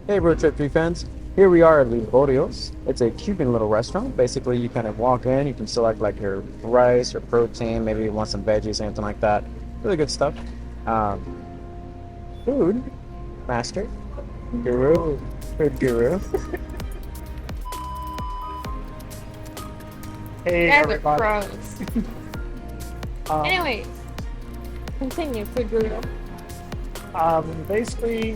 Hey, Road Trip 3 fans. Here we are at Liborio's. It's a Cuban little restaurant. Basically, you kind of walk in, you can select like your rice or protein, maybe you want some veggies, anything like that. Really good stuff. Um, food, master, guru, food guru. Hey Guys are everybody. pros. Um, Anyways, continue, Figuro. Basically,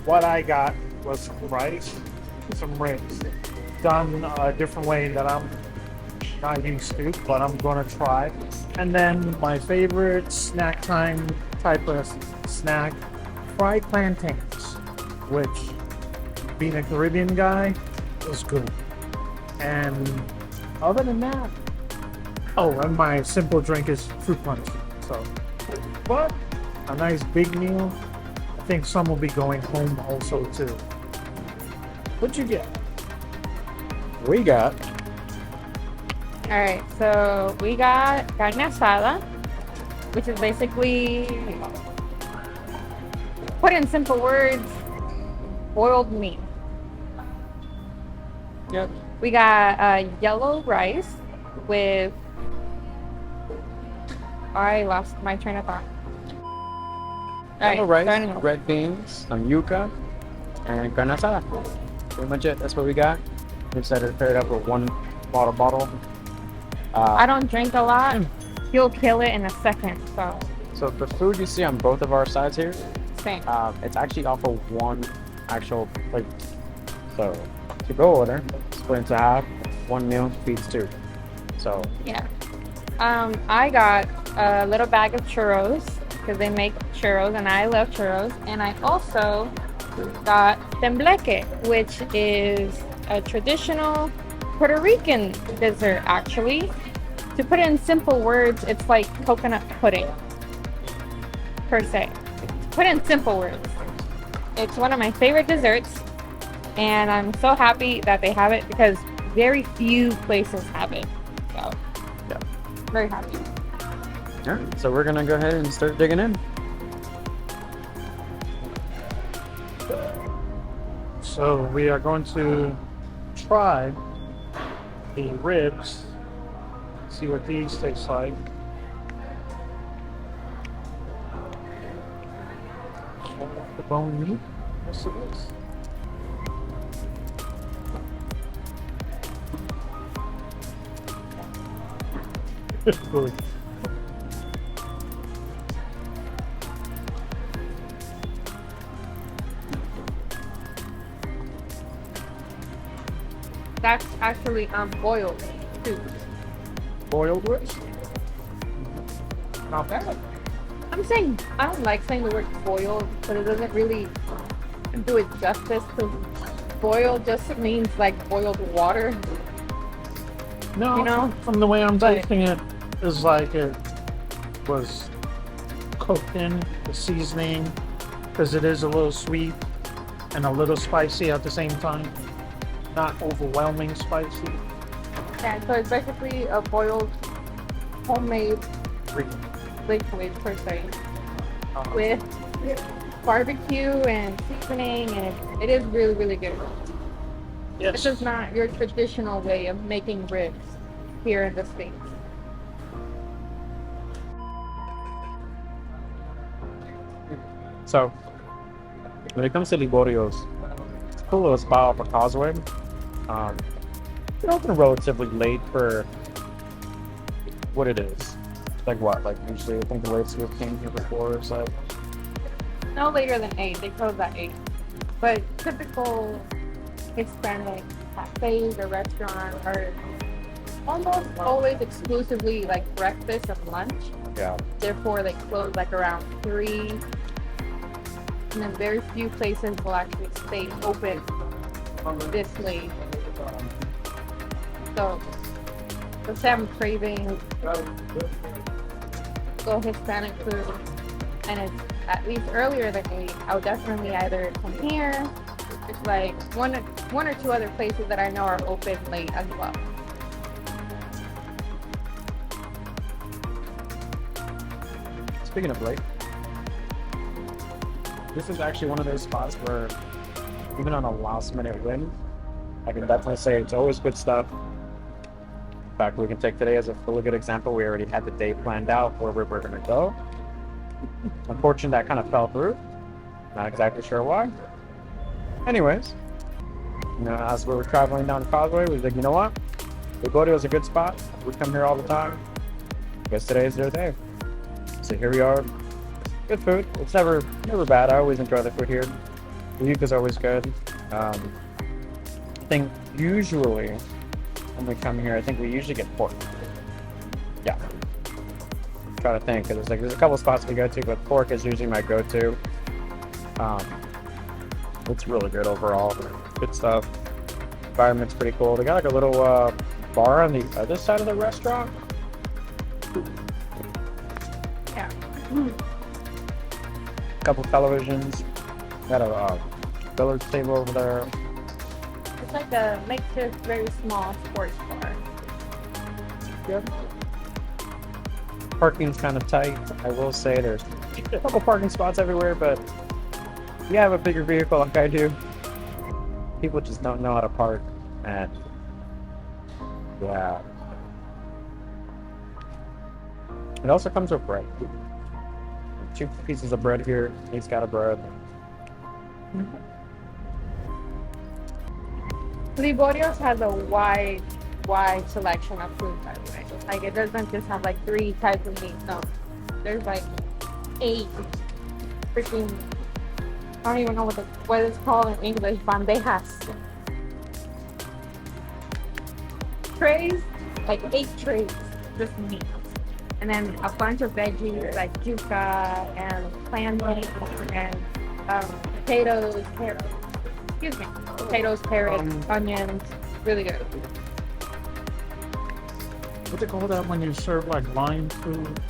what I got was some rice, some ribs, done a different way that I'm not used to, but I'm gonna try. And then my favorite snack time type of snack, fried plantains, which, being a Caribbean guy, is good. And other than that, oh, and my simple drink is fruit punch. So, but a nice big meal. I think some will be going home also too. What'd you get? We got Alright, so we got carne asada, which is basically, put in simple words, boiled meat. yep. We got yellow rice with, I lost my train of thought. Yellow Alright, rice, starting over. red beans, some yuca, and carne asada. Pretty much it. That's what we got. We decided to pair it up with one bottle. I don't drink a lot. You'll kill it in a second, so So the food you see on both of our sides here, same. it's actually off of one actual plate. So to go order, split into half, one meal feeds two. So Yeah. I got a little bag of churros because they make churros and I love churros. And I also got tembleque, which is a traditional Puerto Rican dessert, actually. To put it in simple words, it's like coconut pudding, per se. To put it in simple words, it's one of my favorite desserts. And I'm so happy that they have it because very few places have it. So, yeah. very happy. All right. So we're gonna go ahead and start digging in. So we are going to try the ribs, see what these taste like. The bone meat. Yes, it is. Good. That's actually boiled too. Boiled ribs. Not bad. I'm saying I don't like saying the word boiled, but it doesn't really do it justice. Because boiled just means like boiled water. No, You know? from the way I'm But- tasting it, is like it was cooked in the seasoning, because it is a little sweet and a little spicy at the same time. Not overwhelming spicy. Yeah, so it's basically a boiled homemade liquid per se with barbecue and seasoning, and it is really really good. Yes. This is not your traditional way of making ribs here in the States. So when it comes to Liborio's, it's a cool little spot off a causeway. It's open relatively late for what it is. Like what? Like usually I think the latest we've came here before is like No later than 8. They close at 8. But typical Hispanic cafes or restaurants are almost always exclusively like breakfast and lunch. yeah. Therefore, they close like around 3. And then very few places will actually stay open this late. So, let's say I'm craving go Hispanic food and it's at least earlier than 8, I would definitely either come here. It's like one or two other places that I know are open late as well. Speaking of late, this is actually one of those spots where even on a last minute win, I can definitely say it's always good stuff. In fact, we can take today as a really good example. We already had the day planned out where we were going to go. Unfortunately, that kind of fell through. Not exactly sure why. Anyways, as we were traveling down the causeway, we was like, you know what? Liborio is a good spot. We come here all the time. Guess today is their day. So here we are. Good food. It's never bad. I always enjoy the food here. The youth is always good. I think usually when we come here, I think we usually get pork. Yeah. Try to think because there's a couple spots we go to, but pork is usually my go-to. It's really good overall. Good stuff. Environment's pretty cool. They got like a little bar on the other side of the restaurant. Yeah. Couple televisions. Got a billiards table over there. It's like a makeshift, very small sports bar. Good. Parking's kind of tight. I will say there's a couple parking spots everywhere, but if you have a bigger vehicle like I do, people just don't know how to park. And yeah. It also comes with bread. 2 pieces of bread here. He's got a bread. Liborio's has a wide selection of food, by the way. Like, it doesn't just have like 3 types of meat. No, there's like 8 freaking. I don't even know what it's called in English. Bandejas. Trays, like 8 trays, just meat. And then a bunch of veggies like yuca and plantain and potatoes, carrots. Excuse me, potatoes, carrots, onions. Really good. What they call that when you serve like line food?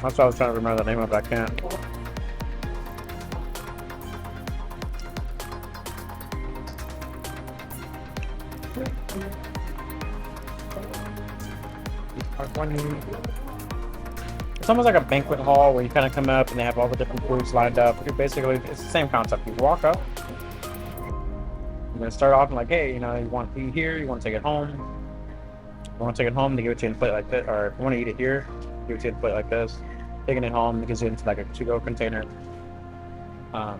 That's what I was trying to remember the name of. I can't. It's almost like a banquet hall where you kind of come up and they have all the different foods lined up. Basically, it's the same concept. You walk up, you're gonna start off and like, hey, you want to eat here, you want to take it home. You want to take it home, they give it to you in a plate like this, or if you want to eat it here, give it to you in a plate like this. Taking it home, it gives you into like a to-go container.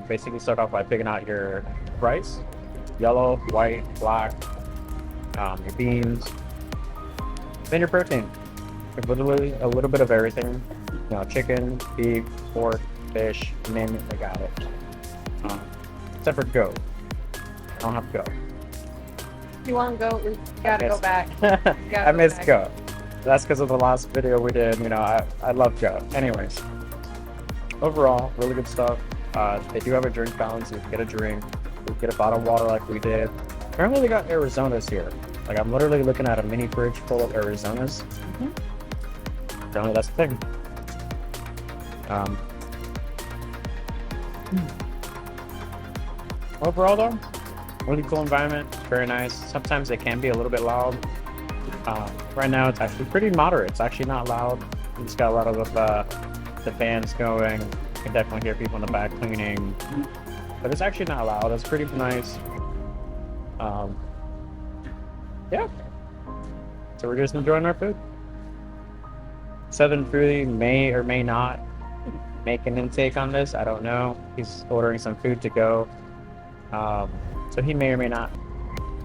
Basically, start off by picking out your rice, yellow, white, black, your beans, then your protein. Literally a little bit of everything. Chicken, beef, pork, fish, you name it, they got it. Except for goat. I don't have goat. You want to go? We gotta go back. I miss goat. That's because of the last video we did. I love goat. Anyways, overall, really good stuff. They do have a drink fountain, so you can get a drink. You can get a bottle of water like we did. Apparently, they got Arizonas here. Like, I'm literally looking at a mini fridge full of Arizonas. Apparently, that's the thing. Overall, though, really cool environment. Very nice. Sometimes it can be a little bit loud. Right now, it's actually pretty moderate. It's actually not loud. We just got a lot of the fans going. You can definitely hear people in the back cleaning. But it's actually not loud. It's pretty nice. Yeah. So we're just enjoying our food. Southern Foodie may or may not make an intake on this. I don't know. He's ordering some food to go. So he may or may not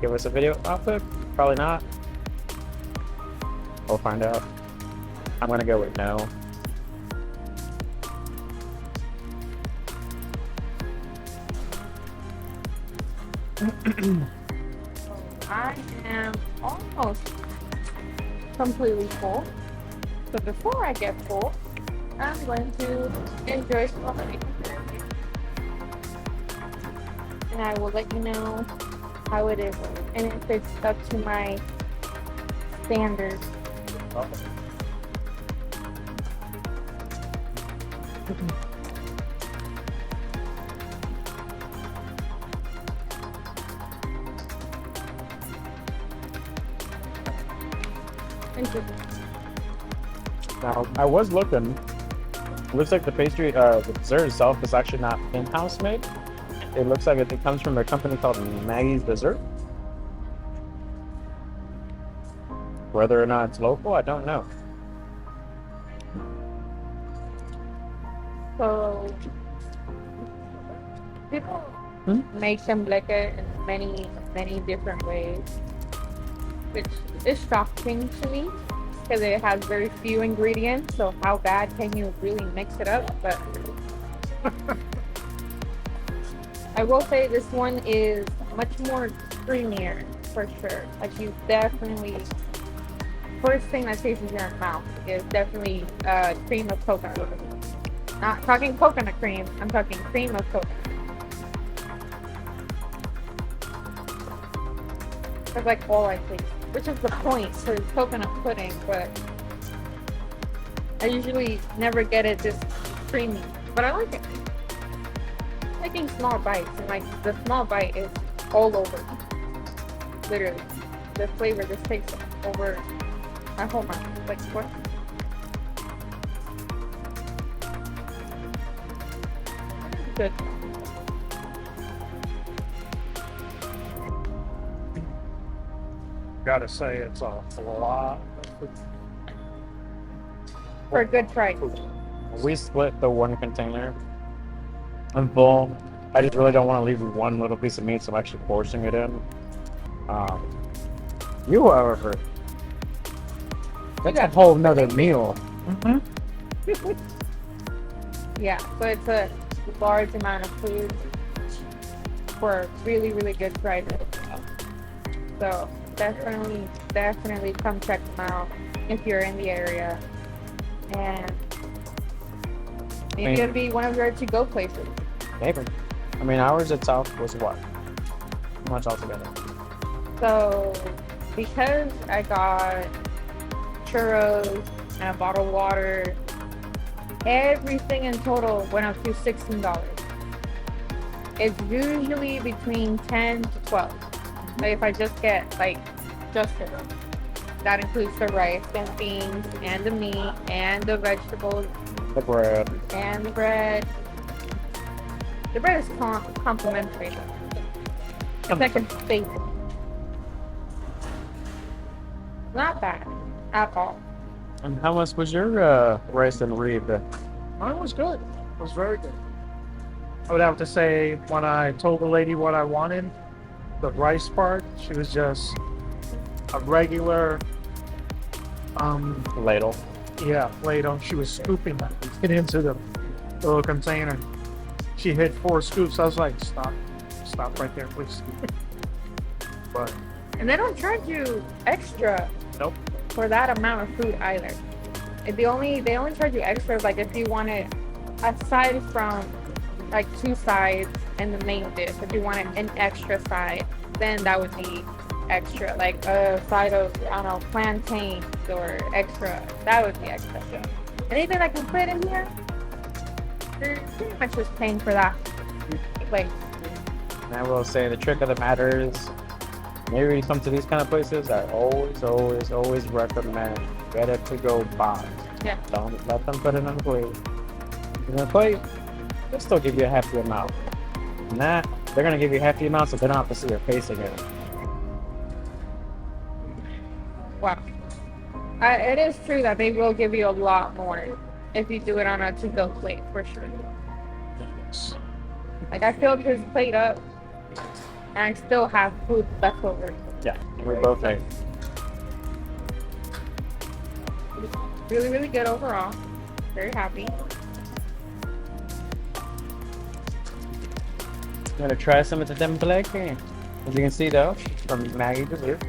give us a video off it. Probably not. We'll find out. I'm gonna go with no. I am almost completely full. So before I get full, I'm going to enjoy some of it. And I will let you know how it is and if it's up to my standards. Thank you. Now, I was looking. Looks like the pastry, the dessert itself is actually not in-house made. It looks like it comes from a company called Maggie's Dessert. Whether or not it's local, I don't know. So people make tembleque in many different ways, which is shocking to me because it has very few ingredients. So how bad can you really mix it up? But I will say this one is much more creamier for sure. Like you definitely, first thing that tastes in your mouth is definitely cream of coconut. Not talking coconut cream, I'm talking cream of coconut. That's like all I taste, which is the point for coconut pudding, but I usually never get it this creamy, but I like it. I'm taking small bites, and like the small bite is all over. Literally, the flavor just takes over my whole mouth. Like what? Good. Gotta say, it's a lot of food. For a good price. We split the one container. I'm full. I just really don't want to leave one little piece of meat, so I'm actually forcing it in. You, however, that's a whole nother meal. Yeah, so it's a large amount of food for really good prices. So definitely come check them out if you're in the area, and maybe it'll be one of your to-go places. Maybe. I mean, ours itself was what? How much altogether? So because I got churros and a bottle of water, everything in total went up to $16. It's usually between 10 to 12. Like if I just get like just churros. That includes the rice and beans and the meat and the vegetables The bread. and the bread. The bread is complimentary. It's like a staple. Not bad at all. And how much was your rice and rib? Mine was good. It was very good. I would have to say, when I told the lady what I wanted, the rice part, she was just a regular, Ladle. ladle. She was scooping it into the little container. She hit 4 scoops. I was like, stop right there, please. But And they don't charge you extra nope. for that amount of food either. They only charge you extra like if you want it aside from like 2 sides and the main dish. If you want an extra side, then that would be extra. Like a side of, I don't know, plantains or extra. That would be extra. Anything I can put in here, you're pretty much just paying for that. Like, And I will say the trick of the matter is, maybe you come to these kind of places, I always recommend get it to go box. yeah. Don't let them put it on the plate. In the plate, they'll still give you a half the amount. And that, they're gonna give you half the amount so they don't have to see your face again. Wow. It is true that they will give you a lot more if you do it on a to-go plate, for sure. Like, I filled his plate up, and I still have food left over. Yeah, we both ate. Really good overall. Very happy. Gonna try some of the tembleque. As you can see though, from Maggie Dessert.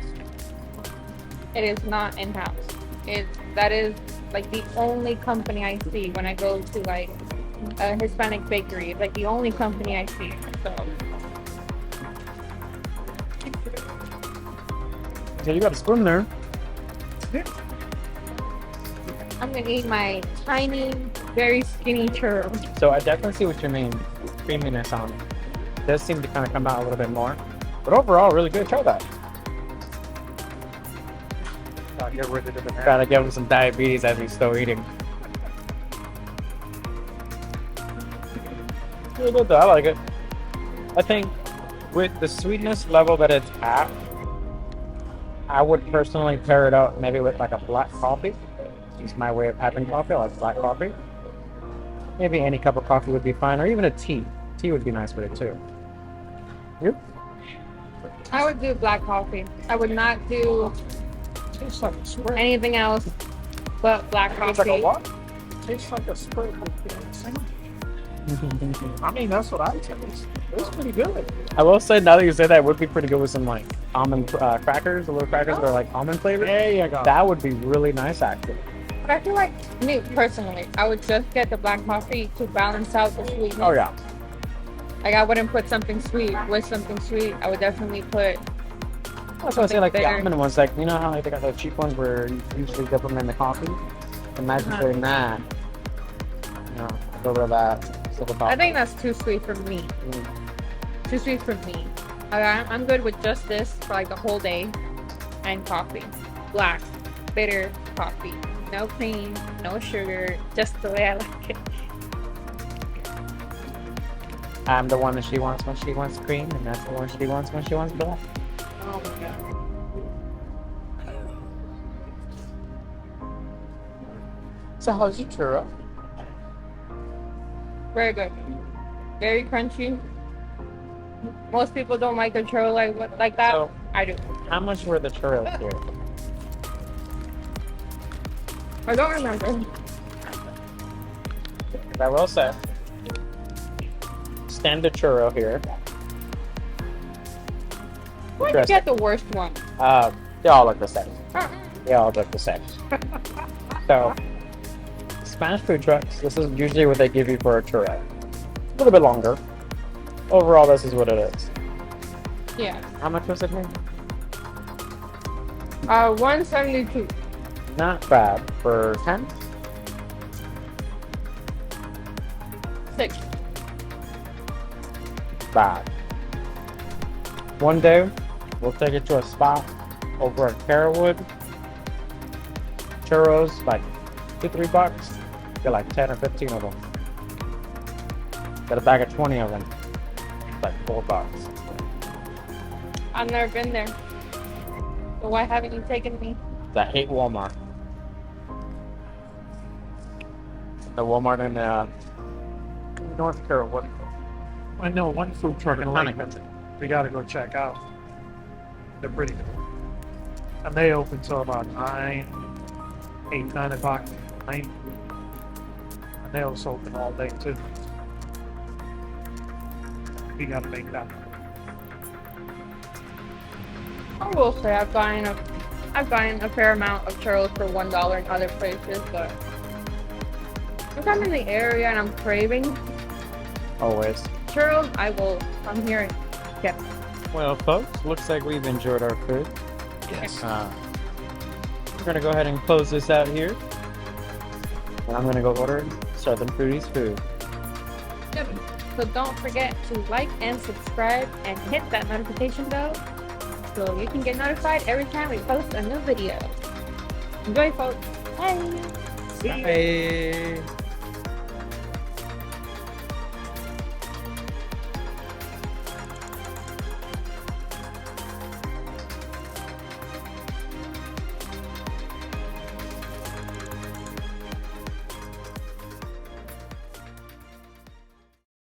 It is not in-house. That is like the only company I see when I go to like a Hispanic bakery. It's like the only company I see. So So you got a spoon there. I'm gonna eat my tiny, very skinny churro. So I definitely see what you mean. Creaminess on it. It does seem to kind of come out a little bit more. But overall, really good. Try that. Get rid of the Gotta give him some diabetes as he's still eating. Really good though. I like it. I think with the sweetness level that it's at, I would personally pair it up maybe with like a black coffee. It's my way of having coffee. I like black coffee. Maybe any cup of coffee would be fine, or even a tea. Tea would be nice with it too. You? I would do black coffee. I would not do Tastes like a spread. anything else but black It's like a coffee. what? Tastes like a spread with sandwich. I mean, that's what I taste. It's pretty good. I will say, now that you say that, it would be pretty good with some like almond crackers, the little crackers that are like almond flavored. There you go. That would be really nice, actually. But I feel like me personally, I would just get the black coffee to balance out the sweetness. Oh yeah. Like I wouldn't put something sweet with something sweet. I would definitely put That's why I say like the bitter. almond ones, like you know how like they got the cheap ones where you usually dip them in the coffee. Imagine Uh-huh. doing that. You know, go over that. I think that's too sweet for me. Too sweet for me. I'm good with just this for like the whole day and coffee. Black, bitter coffee. No cream, no sugar, just the way I like it. I'm the one that she wants when she wants cream, and that's the one she wants when she wants black. Oh my god. So how's your churro? Very good. Very crunchy. Most people don't like a churro like that. So- I do. How much were the churros here? I don't remember. I will say, standard churro here. Where'd you get the worst one? They all look the same. Uh-uh. They all look the same. So, Spanish food trucks, this is usually what they give you for a churro. A little bit longer. Overall, this is what it is. Yeah. How much was it here? 172. Not bad for 10. 6. Bad. One day, we'll take it to a spot over at Carrollwood. Churros, like $2-3. Get like 10 or 15 of them. Get a bag of 20 of them. It's like $4. I've never been there. So why haven't you taken me? I hate Walmart. The Walmart in North Carolina. I know one food truck in Kinda Lincoln. We gotta go check out. They're pretty good. And they open till about 9 o'clock, 9. And they also open all day too. We gotta make that. I will say I've gotten a fair amount of churros for $1 in other places, but if I'm in the area and I'm craving Always. churros, I will come here and get them. Well, folks, looks like we've enjoyed our food. Yes. We're gonna go ahead and close this out here. And I'm gonna go order Southern Foodies food. Yep. So don't forget to like and subscribe and hit that notification bell so you can get notified every time we post a new video. Enjoy, folks. Bye. See ya. Bye.